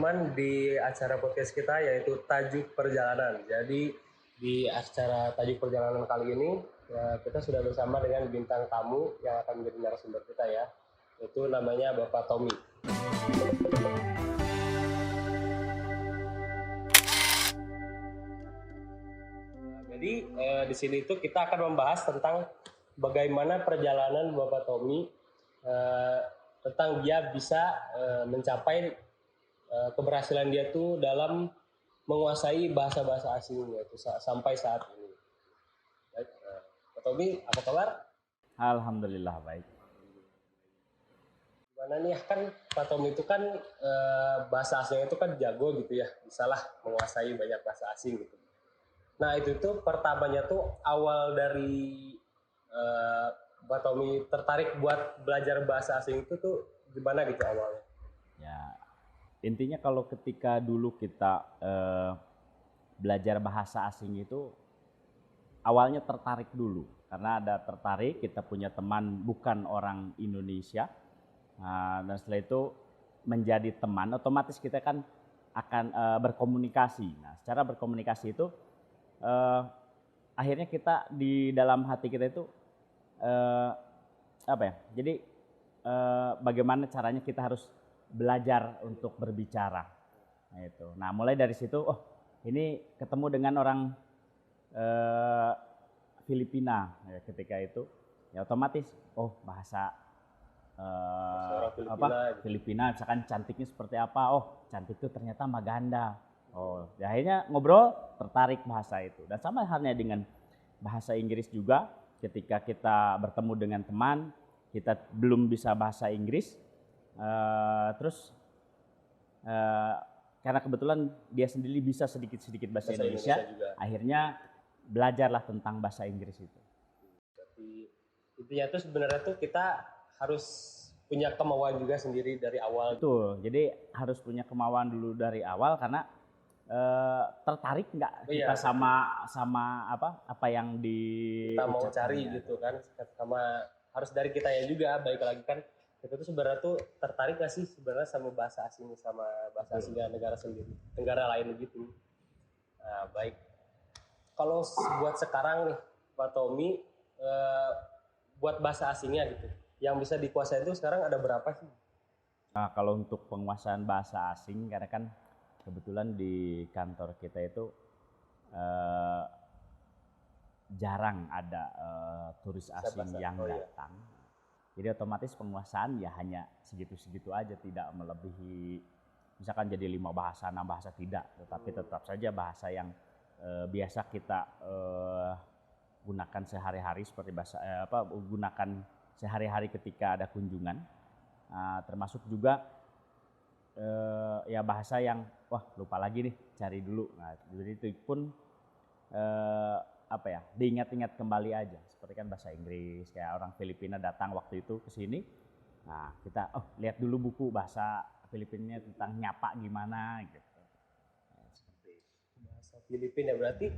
teman-teman di acara podcast kita yaitu Tajuk Perjalanan. Jadi di acara Tajuk Perjalanan kali ini kita sudah bersama dengan bintang tamu yang akan menjadi narasumber kita ya. Itu namanya Bapak Tommy. Jadi di sini itu kita akan membahas tentang bagaimana perjalanan Bapak Tommy tentang dia bisa mencapai keberhasilan dia tuh dalam menguasai bahasa-bahasa asing yaitu sampai saat ini. Baik, Pak Tommy, apa kabar? Alhamdulillah baik. Gimana nih kan Pak Tommy itu kan bahasa asing itu kan jago gitu ya, bisalah menguasai banyak bahasa asing gitu. Nah itu tuh pertamanya tuh awal dari Pak Tommy tertarik buat belajar bahasa asing itu tuh gimana gitu awalnya? Ya, intinya kalau ketika dulu kita belajar bahasa asing itu awalnya tertarik dulu. Karena ada tertarik, kita punya teman bukan orang Indonesia. Dan setelah itu menjadi teman, otomatis kita kan akan berkomunikasi. Nah, secara berkomunikasi itu akhirnya kita di dalam hati kita itu apa ya? Jadi bagaimana caranya kita harus belajar untuk berbicara. Nah, itu. Nah, mulai dari situ, oh ini ketemu dengan orang Filipina ya, ketika itu, ya otomatis, oh bahasa Filipina, gitu. Filipina, misalkan cantiknya seperti apa? Oh cantik itu ternyata Maganda. Oh, ya akhirnya ngobrol tertarik bahasa itu. Dan sama halnya dengan bahasa Inggris juga, ketika kita bertemu dengan teman, kita belum bisa bahasa Inggris, terus karena kebetulan dia sendiri bisa sedikit-sedikit bahasa Indonesia juga. Akhirnya belajarlah tentang bahasa Inggris itu. Jadi intinya tuh sebenarnya tuh kita harus punya kemauan juga sendiri dari awal. Betul, jadi harus punya kemauan dulu dari awal karena tertarik nggak kita sama apa yang kita mau cari gitu kan, sama harus dari kita ya juga. Baik lagi kan kita tuh sebenarnya tuh tertarik nggak sih sebenarnya sama bahasa asing, sama bahasa asing negara sendiri, negara lain gitu. Nah, baik. Kalau buat sekarang nih Pak Tommy, buat bahasa asingnya gitu, yang bisa dikuasai itu sekarang ada berapa sih? Nah, kalau untuk penguasaan bahasa asing, karena kan kebetulan di kantor kita itu jarang ada turis asing yang datang. Jadi otomatis penguasaan ya hanya segitu-segitu aja, tidak melebihi misalkan jadi 5 bahasa, 6 bahasa tidak, tetapi tetap saja bahasa yang biasa kita gunakan sehari-hari seperti bahasa gunakan sehari-hari ketika ada kunjungan, termasuk juga ya bahasa yang wah lupa lagi nih, cari dulu. Nah, jadi itu pun apa ya, diingat-ingat kembali aja. Seperti kan bahasa Inggris, kayak orang Filipina datang waktu itu ke sini. Nah, kita lihat dulu buku bahasa Filipinnya tentang nyapa gimana gitu. Seperti bahasa Filipina berarti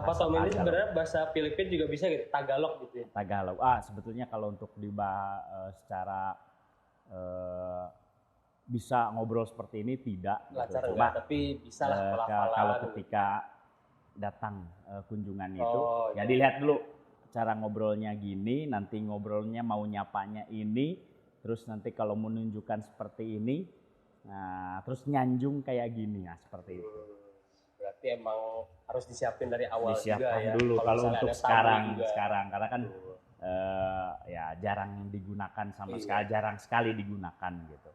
Pak Tommy ini sebenarnya bahasa Filipina juga bisa gitu, Tagalog gitu ya. Tagalog. Sebetulnya kalau untuk secara bisa ngobrol seperti ini tidak lancar gitu. Cuma tapi bisa lah pelafalan. Kalau ketika datang kunjungan itu ya dilihat dulu cara ngobrolnya gini, nanti ngobrolnya mau nyapanya ini, terus nanti kalau menunjukkan seperti ini, nah terus nyanjung kayak gini, nah seperti itu. Berarti emang harus disiapin dari awal disiapkan juga ya. Dulu kalau untuk sekarang karena kan ya jarang digunakan sama sekali, jarang sekali digunakan gitu.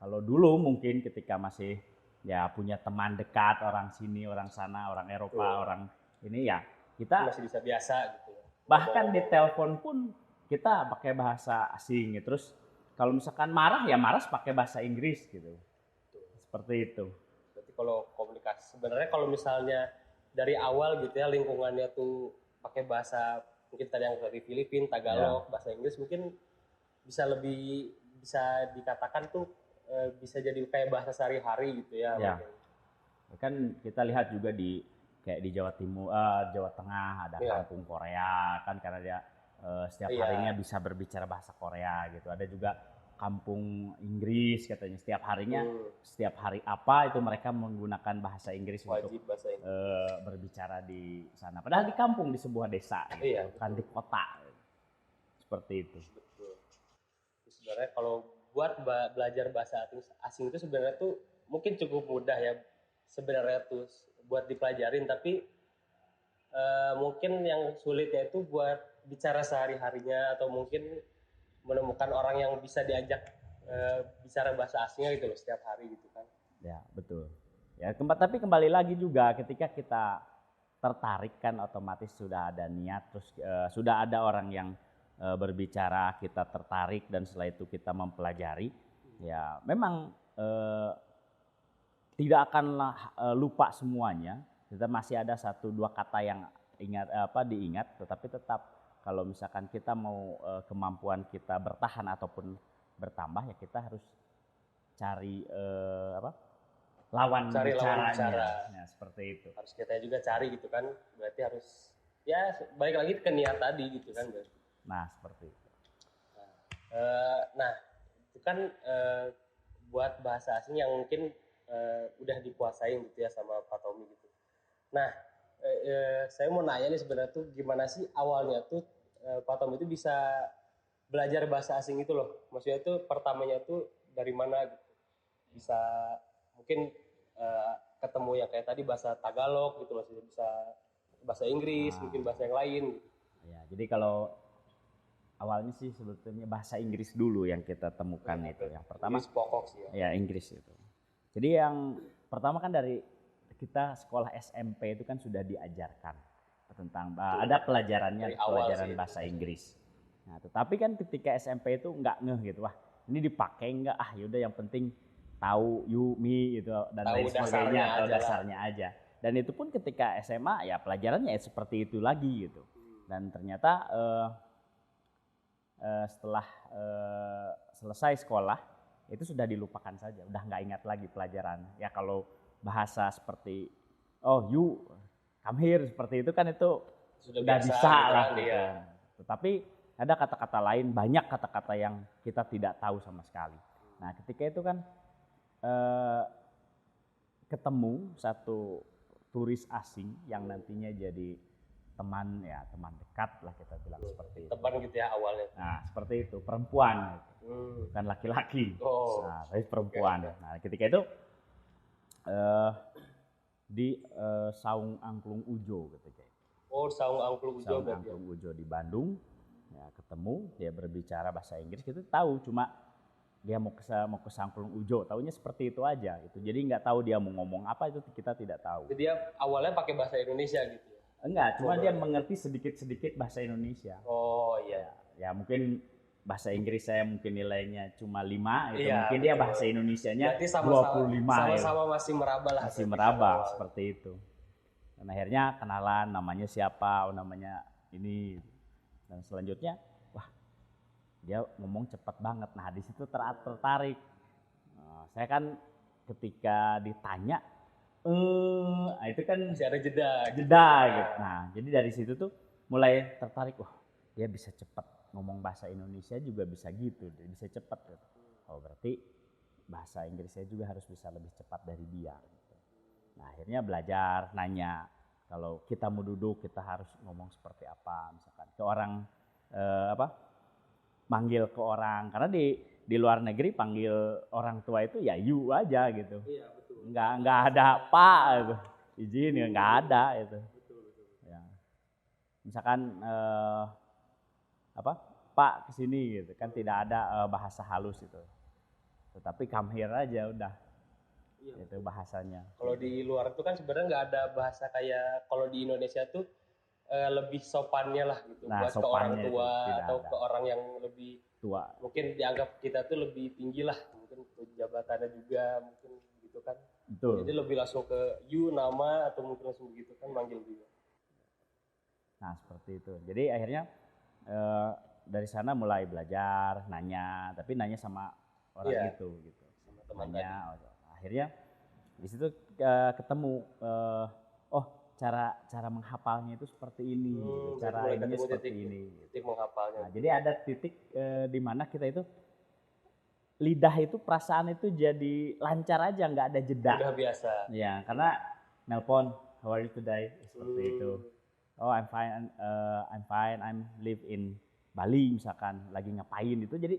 Kalau dulu mungkin ketika masih ya punya teman dekat, orang sini, orang sana, orang Eropa, orang ini ya kita masih bisa biasa gitu. Bahkan di telepon pun kita pakai bahasa asing gitu. Terus kalau misalkan marah ya marah pakai bahasa Inggris gitu. Seperti itu. Berarti kalau komunikasi sebenarnya kalau misalnya dari awal gitu ya lingkungannya tuh pakai bahasa mungkin tadi yang dari Filipina, Tagalog, bahasa Inggris mungkin bisa dikatakan tuh bisa jadi kayak bahasa sehari-hari gitu ya. Kan kita lihat juga kayak di Jawa Timur, Jawa Tengah ada kampung Korea kan, karena dia setiap harinya bisa berbicara bahasa Korea gitu. Ada juga kampung Inggris katanya. Setiap harinya, setiap hari apa itu mereka menggunakan bahasa Inggris wajib untuk bahasa Inggris. berbicara di sana. Padahal di kampung, di sebuah desa, gitu, Iya, kan di kota. Seperti itu. Betul. Sebenarnya kalau buat belajar bahasa asing itu sebenarnya tuh mungkin cukup mudah ya sebenarnya tuh buat dipelajarin, tapi mungkin yang sulitnya itu buat bicara sehari-harinya atau mungkin menemukan orang yang bisa diajak bicara bahasa asingnya gitu loh setiap hari gitu kan. Ya, betul. Ya, tapi kembali lagi juga ketika kita tertarik kan otomatis sudah ada niat, terus sudah ada orang yang berbicara, kita tertarik dan setelah itu kita mempelajari. Ya, memang tidak akanlah lupa semuanya. Kita masih ada 1-2 kata yang diingat, tetapi tetap kalau misalkan kita mau kemampuan kita bertahan ataupun bertambah, ya kita harus cari lawan bicaranya. Ya, seperti itu. Harus kita juga cari gitu kan. Berarti harus ya balik lagi ke niat tadi gitu kan. Nah, seperti itu. Nah, itu kan buat bahasa asing yang mungkin udah dikuasain gitu ya sama Pak Tommy gitu. Nah, saya mau nanya nih sebenarnya tuh gimana sih awalnya tuh Pak Tommy itu bisa belajar bahasa asing itu loh. Maksudnya tuh pertamanya tuh dari mana gitu. Bisa mungkin ketemu yang kayak tadi bahasa Tagalog gitu, maksudnya bisa bahasa Inggris, mungkin bahasa yang lain gitu. Ya, jadi kalau awalnya sih sebetulnya bahasa Inggris dulu yang kita temukan itu. Yang pertama Inggris pokok sih ya. Ya, Inggris itu. Jadi yang pertama kan dari kita sekolah SMP itu kan sudah diajarkan tentang ada pelajarannya, pelajaran bahasa Inggris. Nah, tetapi kan ketika SMP itu nggak ngeh gitu, wah ini dipakai nggak, yaudah yang penting tahu you, me gitu dan lain sebagainya, atau dasarnya aja. Dan itu pun ketika SMA ya pelajarannya seperti itu lagi gitu. Dan ternyata setelah selesai sekolah itu sudah dilupakan saja, udah nggak ingat lagi pelajaran. Ya kalau bahasa seperti you come here seperti itu kan itu sudah bisa lah gitu. Tetapi ada kata-kata lain, banyak kata-kata yang kita tidak tahu sama sekali. Nah, ketika itu kan ketemu satu turis asing yang nantinya jadi teman dekat lah kita bilang seperti itu. Teman gitu ya awalnya. Nah, seperti itu, perempuan bukan laki-laki. Nah, tapi perempuan. Nah, ketika itu di Saung Angklung Ujo ketika itu. Saung Angklung Ujo. Saung Angklung Ujo di Bandung. Ya, ketemu, dia berbicara bahasa Inggris, kita tahu cuma dia mau ke Sangklung Ujo, taunya seperti itu aja gitu. Jadi nggak tahu dia mau ngomong apa, itu kita tidak tahu. Jadi dia awalnya pakai bahasa Indonesia gitu. Enggak, cuma dia mengerti sedikit-sedikit bahasa Indonesia. Oh iya. Ya mungkin bahasa Inggris saya mungkin nilainya cuma 5 gitu. Iya, mungkin dia bahasa Indonesianya 25. Sama-sama masih meraba lah. Masih meraba seperti itu. Dan akhirnya kenalan, namanya siapa, namanya ini. Dan selanjutnya, wah dia ngomong cepat banget. Nah di situ tertarik. Saya kan ketika ditanya, itu kan masih ada jeda gitu. Nah jadi dari situ tuh mulai tertarik. Wah dia bisa cepat ngomong bahasa Indonesia juga bisa gitu, dia bisa cepat. Gitu. Oh berarti bahasa Inggris saya juga harus bisa lebih cepat dari dia. Gitu. Nah akhirnya belajar, nanya. Kalau kita mau duduk kita harus ngomong seperti apa, misalkan ke orang manggil ke orang, karena di luar negeri panggil orang tua itu ya you aja gitu. Iya, betul. Nggak ada pak gitu. Izin ya nggak ada itu. Betul. Ya. Misalkan pak kesini gitu kan tidak ada bahasa halus itu. Tetapi come here aja udah. Iya, itu bahasanya. Kalau di luar itu kan sebenarnya nggak ada bahasa kayak kalau di Indonesia tuh lebih sopannya lah gitu, buat ke orang tua atau ke orang yang lebih tua. Mungkin dianggap kita tuh lebih tinggi lah, mungkin jabatannya juga mungkin gitu kan. Betul. Jadi lebih langsung ke you nama atau mungkin langsung begitu kan manggil juga. Nah seperti itu. Jadi akhirnya dari sana mulai belajar, nanya, tapi nanya sama orang itu gitu. Sama teman nanya. Akhirnya di situ ketemu cara menghafalnya itu seperti ini, cara ini seperti ini. Titik menghafalnya. Nah, jadi ada titik di mana kita itu lidah itu perasaan itu jadi lancar aja, nggak ada jeda. Udah biasa. Ya, karena nelpon, how are you today? Seperti itu. Oh, I'm fine, I'm live in Bali misalkan, lagi ngapain itu. Jadi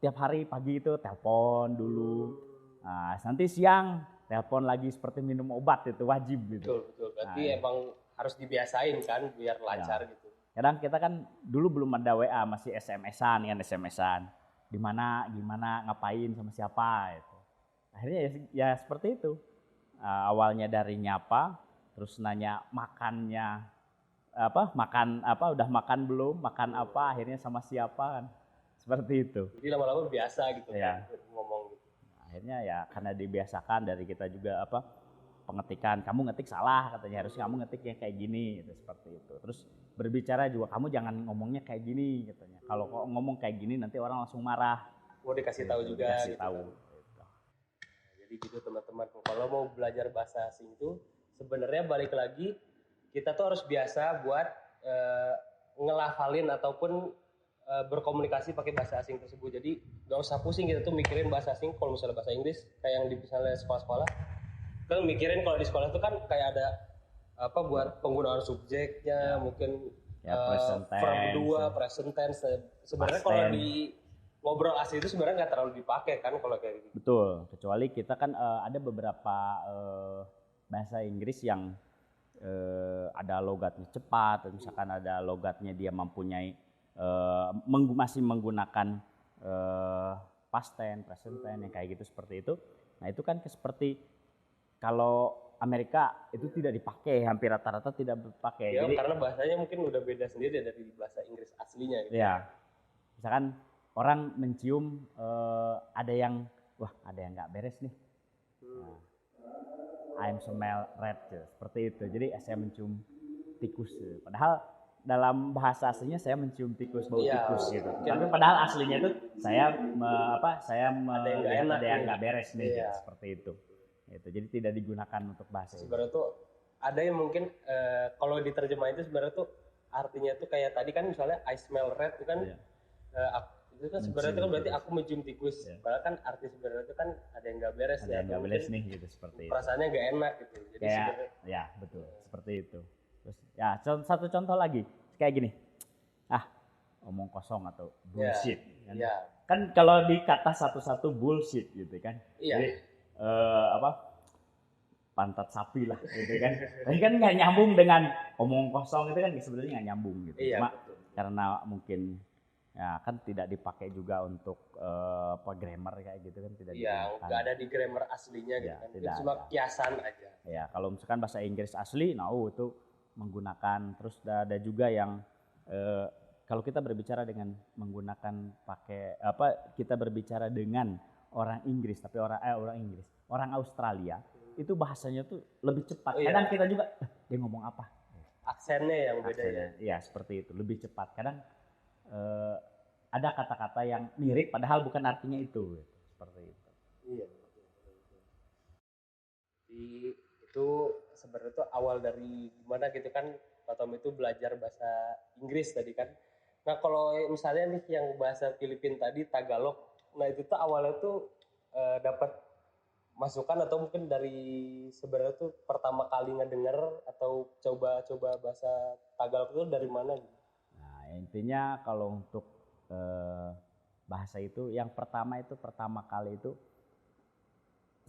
tiap hari pagi itu telepon dulu. Nah, nanti siang telepon lagi seperti minum obat, itu wajib gitu. Betul. Berarti emang harus dibiasain kan biar lancar gitu. Kadang kita kan dulu belum ada WA, masih SMS-an. Di mana, gimana, ngapain, sama siapa itu. Akhirnya ya seperti itu. Awalnya dari nyapa, terus nanya makannya udah makan belum, makan apa, akhirnya sama siapa kan. Seperti itu. Jadi lama-lama biasa gitu ya. kan ngomong gitu. Akhirnya ya karena dibiasakan dari kita juga pengetikan, kamu ngetik salah katanya, harusnya kamu ngetiknya kayak gini gitu, seperti itu. Terus berbicara juga kamu jangan ngomongnya kayak gini katanya. Kalau ngomong kayak gini nanti orang langsung marah. Mau dikasih tahu juga. Dikasih gitu tahu. Kan. Jadi gitu teman-teman, kalau mau belajar bahasa asing itu sebenarnya balik lagi kita tuh harus biasa buat ngelafalin ataupun berkomunikasi pakai bahasa asing tersebut. Jadi gak usah pusing kita tuh mikirin bahasa asing. Kalau misalnya bahasa Inggris kayak yang di misalnya sekolah-sekolah kan mikirin, kalau di sekolah itu kan kayak ada buat penggunaan subjeknya, mungkin verb 2, present tense. Sebenarnya kalau di ngobrol asli itu sebenarnya nggak terlalu dipakai kan kalau kayak gitu. Betul, kecuali kita kan ada beberapa bahasa Inggris yang ada logatnya cepat, misalkan ada logatnya dia mempunyai masih menggunakan past tense, present tense yang kayak gitu seperti itu. Nah itu kan seperti kalau Amerika itu tidak dipakai, hampir rata-rata tidak dipakai. Ya, jadi karena bahasanya mungkin udah beda sendiri dari bahasa Inggris aslinya. Gitu. Ya, misalkan orang mencium ada yang nggak beres nih. I'm smell rat, seperti itu. Jadi saya mencium tikus. Padahal dalam bahasa aslinya saya mencium tikus, bau tikus gitu. Tapi padahal aslinya itu saya melihat ada yang nggak beres nih, seperti itu. Itu jadi tidak digunakan untuk bahasa. Sebenarnya tuh ada yang mungkin kalau diterjemah itu sebenarnya tuh artinya tuh kayak tadi kan misalnya I smell rat itu kan itu kan sebenarnya itu kan berarti aku mencium tikus. Padahal kan arti sebenarnya itu kan ada yang nggak beres. Ada yang nggak beres nih gitu, seperti itu. Perasaannya nggak enak gitu. Jadi ya betul seperti itu. Terus ya satu contoh lagi kayak gini, omong kosong atau bullshit. Kan kalau di kata satu-satu bullshit gitu kan. Jadi, pantat sapi lah gitu kan. Tapi kan nggak nyambung dengan omong kosong itu kan sebenarnya nggak nyambung gitu. Cuma karena mungkin ya kan tidak dipakai juga untuk grammar kayak gitu kan, tidak digunakan. Nggak ada di grammar aslinya gitu kan. Itu cuma kiasan aja. Ya kalau misalkan bahasa Inggris asli, itu menggunakan, terus ada juga yang kalau kita berbicara dengan menggunakan kita berbicara dengan orang Inggris, tapi orang Australia itu bahasanya tuh lebih cepat. Kadang kita juga dia ngomong apa? Aksennya yang beda ya. Iya, seperti itu, lebih cepat. Kadang ada kata-kata yang mirip padahal bukan artinya itu, seperti itu. Iya. Jadi itu sebenarnya tuh awal dari gimana gitu kan Pak Tom itu belajar bahasa Inggris tadi kan. Nah kalau misalnya nih yang bahasa Filipina tadi Tagalog, nah itu tuh awalnya tuh dapat masukan atau mungkin dari sebenarnya tuh pertama kali ngedenger atau coba bahasa Tagalog itu dari mana gitu? Nah intinya kalau untuk bahasa itu yang pertama kali itu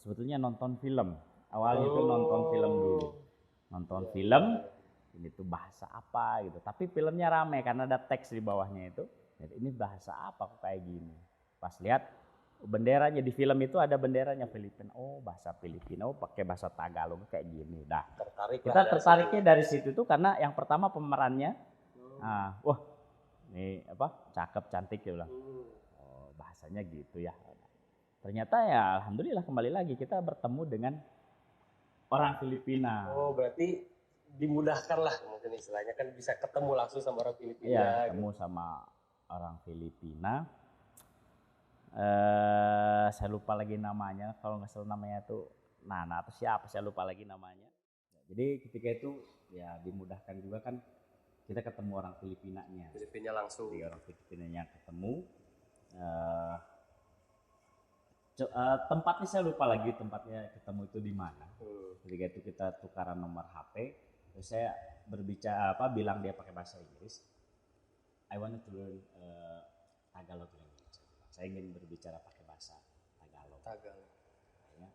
sebetulnya nonton film. Awalnya itu nonton film dulu. Nonton film, ini tuh bahasa apa gitu. Tapi filmnya rame karena ada teks di bawahnya itu. Jadi ini bahasa apa kok kayak gini. Pas lihat benderanya di film itu ada benderanya Filipina. Oh bahasa Filipina, pakai bahasa Tagalog kayak gini. Dah. Kita tertariknya dari situ tuh karena yang pertama pemerannya. Ini cakep cantik ya bilang. Oh bahasanya gitu ya. Ternyata ya alhamdulillah kembali lagi kita bertemu dengan orang Filipina. Oh berarti dimudahkan lah mungkin istilahnya kan bisa ketemu langsung sama orang Filipina. Iya ketemu sama orang Filipina. Saya lupa lagi namanya, kalau nggak salah namanya tuh Nana atau siapa, saya lupa lagi namanya. Jadi ketika itu ya dimudahkan juga kan kita ketemu orang Filipinanya. Filipina langsung. Jadi orang Filipinanya ketemu, eh, tempatnya saya lupa lagi tempatnya ketemu itu di mana. Ketika itu kita tukaran nomor HP, terus saya berbicara bilang dia pakai bahasa Inggris. I want to learn Tagalog language. Saya ingin berbicara pakai bahasa Tagalog. Ya.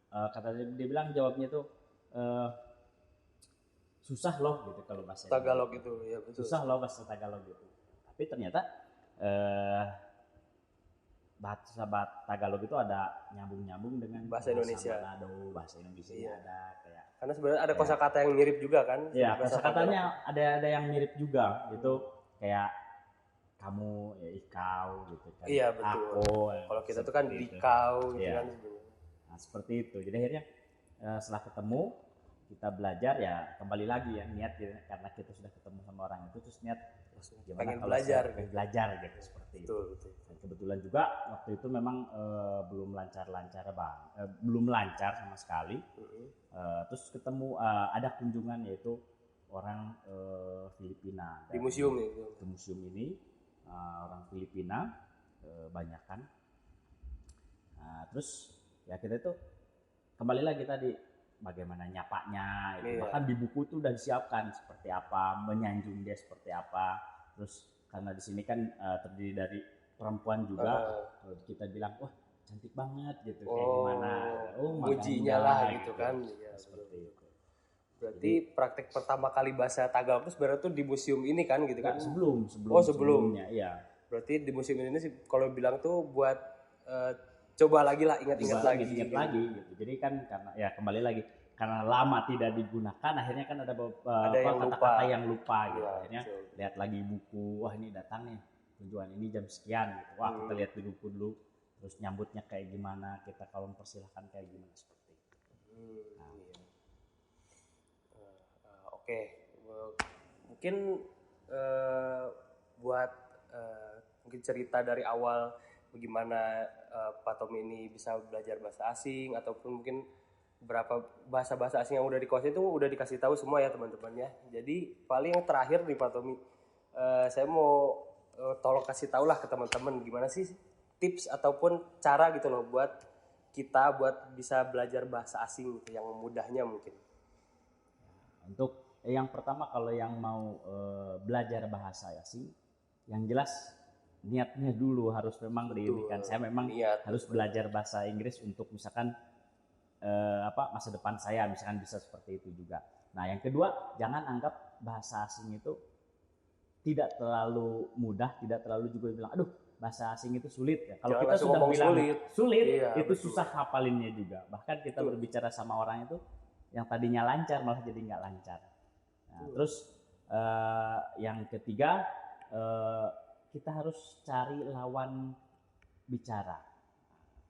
Kata dia bilang jawabnya itu susah loh gitu kalau bahasa Tagalog itu ya betul. Susah loh bahasa Tagalog gitu. Tapi ternyata bahasa Tagalog itu ada nyambung dengan bahasa Indonesia. Manado, bahasa Indonesia ada kayak. Karena sebenarnya ada kosakata yang mirip juga kan? Iya, kosakatanya ada yang mirip juga gitu. Kayak kamu ya ikau gitu kan. Iya betul. Aku. Kalau kita tuh kan dikau gitu kan. Nah, seperti itu. Jadi akhirnya setelah ketemu kita belajar ya kembali lagi ya niat gitu, karena kita sudah ketemu sama orang itu terus niat pengen belajar gitu seperti betul. Dan kebetulan juga waktu itu memang belum lancar belum lancar sama sekali. Terus ketemu ada kunjungan yaitu orang Filipina di museum itu. Di museum ini orang Filipina banyakan. Terus ya kita itu kembali lagi tadi bagaimana nyapanya itu. Bahkan di buku itu udah disiapkan seperti apa, menyanjung dia seperti apa. Terus karena di sini kan terdiri dari perempuan juga, kita bilang wah cantik banget gitu, kayak gimana, mujinya lah gitu kan. Ya, seperti itu. Berarti praktek pertama kali bahasa Tagalog itu sebenarnya tuh di museum ini kan gitu kan? Sebelumnya, iya. Berarti di museum ini sih kalau bilang tuh buat coba lagi lah ingat-ingat lagi gitu. Jadi kan karena ya kembali lagi karena lama tidak digunakan akhirnya kan ada kata-kata yang lupa gitu. Akhirnya lihat lagi buku, wah ini datangnya tujuan ini jam sekian gitu. Wah kita lihat di buku dulu, terus nyambutnya kayak gimana, kita kalau mempersilahkan kayak gimana seperti itu. Oke. Mungkin buat mungkin cerita dari awal bagaimana Pak Tommy ini bisa belajar bahasa asing ataupun mungkin berapa bahasa-bahasa asing yang udah dikuasai itu udah dikasih tahu semua ya teman-teman ya. Jadi paling yang terakhir nih Pak Tommy, saya mau tolong kasih tahu lah ke teman-teman gimana sih tips ataupun cara gitu loh buat kita buat bisa belajar bahasa asing gitu, yang mudahnya mungkin. Untuk yang pertama kalau yang mau belajar bahasa asing, yang jelas niatnya dulu harus memang diinginkan. Saya memang harus belajar bahasa Inggris untuk misalkan masa depan saya misalkan bisa seperti itu juga. Nah yang kedua, jangan anggap bahasa asing itu tidak terlalu mudah, tidak terlalu juga bilang aduh bahasa asing itu sulit ya. Kalau kita sudah bilang sulit itu betul. Susah hafalinnya juga. Bahkan kita berbicara sama orang itu yang tadinya lancar malah jadi nggak lancar. Nah, terus yang ketiga kita harus cari lawan bicara.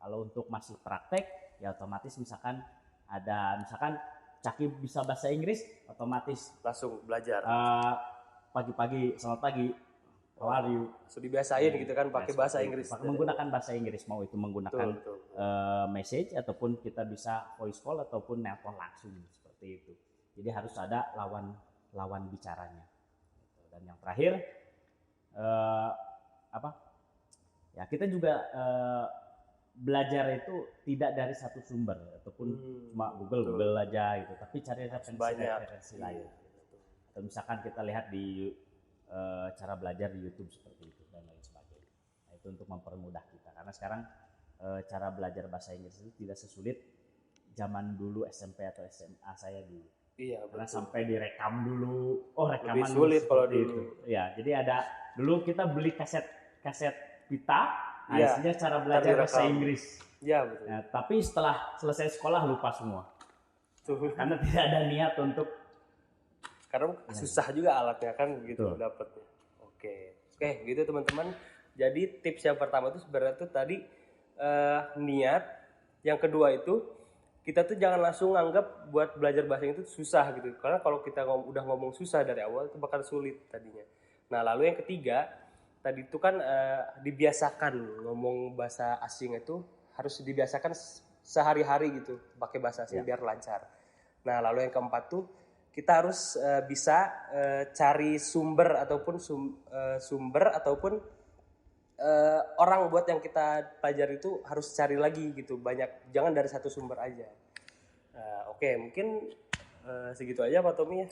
Kalau untuk masih praktek ya otomatis misalkan Caki bisa bahasa Inggris, otomatis langsung belajar. Pagi-pagi, selamat pagi, how are you? So dibiasain gitu kan pakai bahasa Inggris. Menggunakan bahasa Inggris, mau itu menggunakan message ataupun kita bisa voice call ataupun nelpon langsung seperti itu. Jadi harus ada lawan bicaranya. Dan yang terakhir ya kita juga belajar itu tidak dari satu sumber ataupun cuma Google aja gitu, tapi cari referensi lain. Atau misalkan kita lihat di cara belajar di YouTube seperti itu dan lain sebagainya. Nah, itu untuk mempermudah kita karena sekarang cara belajar bahasa Inggris itu tidak sesulit zaman dulu SMP atau SMA saya dulu. Iya, karena sampai direkam dulu. Rekaman lebih sulit kalau dulu. Ya, jadi ada dulu kita beli kaset pita. Isinya cara belajar bahasa Inggris. Iya betul. Nah, tapi setelah selesai sekolah lupa semua. Karena tidak ada niat untuk. Karena susah juga alatnya kan begitu dapatnya. Oke, gitu teman-teman. Jadi tips yang pertama itu sebenarnya tuh tadi niat. Yang kedua itu kita tuh jangan langsung nganggap buat belajar bahasa itu susah gitu. Karena kalau kita udah ngomong susah dari awal itu bakal sulit tadinya. Nah lalu yang ketiga. Tadi itu kan dibiasakan ngomong bahasa asing itu harus dibiasakan sehari-hari gitu pakai bahasa asing biar lancar. Nah lalu yang keempat tuh kita harus bisa cari sumber ataupun orang buat yang kita pelajari itu harus cari lagi gitu, banyak, jangan dari satu sumber aja. Oke, mungkin segitu aja Pak Tommy ya.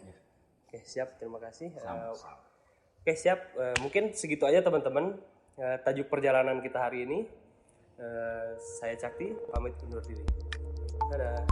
Oke, siap, terima kasih. Oke, siap. Mungkin segitu aja teman-teman tajuk perjalanan kita hari ini. Saya Cakti, pamit undur diri. Dadah.